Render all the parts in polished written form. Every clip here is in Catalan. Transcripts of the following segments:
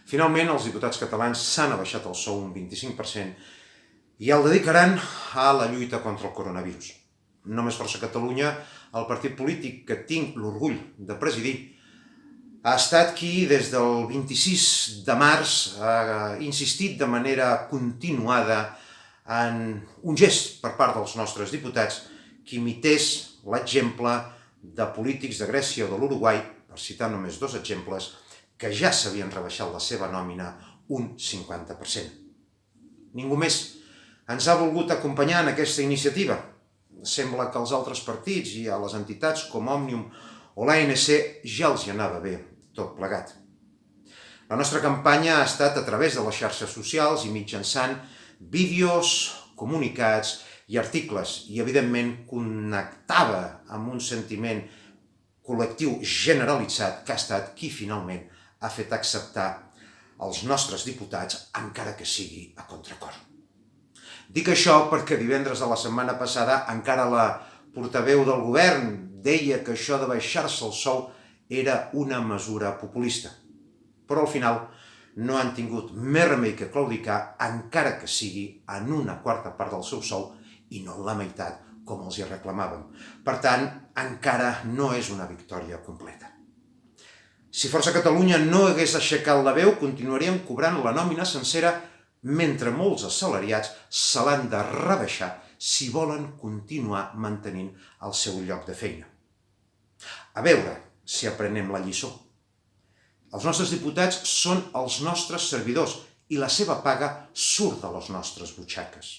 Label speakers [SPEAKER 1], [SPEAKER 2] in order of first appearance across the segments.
[SPEAKER 1] Finalment, els diputats catalans s'han abaixat el sou un 25% i el dedicaran a la lluita contra el coronavirus. Només Força Catalunya, el partit polític que tinc l'orgull de presidir, ha estat qui des del 26 de març ha insistit de manera continuada en un gest per part dels nostres diputats que imités l'exemple de polítics de Grècia o de l'Uruguai, per citar només dos exemples, que ja s'havien rebaixat la seva nòmina un 50%. Ningú més ens ha volgut acompanyar en aquesta iniciativa. Sembla que als altres partits i a les entitats com Òmnium o l'ANC ja els hi anava bé tot plegat. La nostra campanya ha estat a través de les xarxes socials i mitjançant vídeos, comunicats i articles i, evidentment, connectava amb un sentiment col·lectiu generalitzat que ha estat qui finalment ha fet acceptar els nostres diputats, encara que sigui a contracor. Dic això perquè divendres de la setmana passada encara la portaveu del govern deia que això de baixar-se el sou era una mesura populista. Però al final no han tingut més remei que claudicar, encara que sigui en una quarta part del seu sou i no en la meitat, com els hi reclamàvem. Per tant, encara no és una victòria completa. Si Força Catalunya no hagués aixecat la veu, continuaríem cobrant la nòmina sencera mentre molts assalariats se l'han de rebaixar si volen continuar mantenint el seu lloc de feina. A veure si aprenem la lliçó. Els nostres diputats són els nostres servidors i la seva paga surt de les nostres butxaques.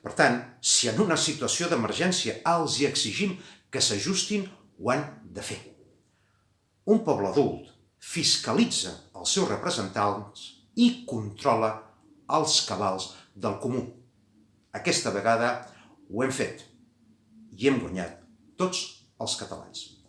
[SPEAKER 1] Per tant, si en una situació d'emergència els hi exigim que s'ajustin, ho han de fer. Un poble adult fiscalitza els seus representants i controla els cabals del comú. Aquesta vegada ho hem fet i hem guanyat tots els catalans.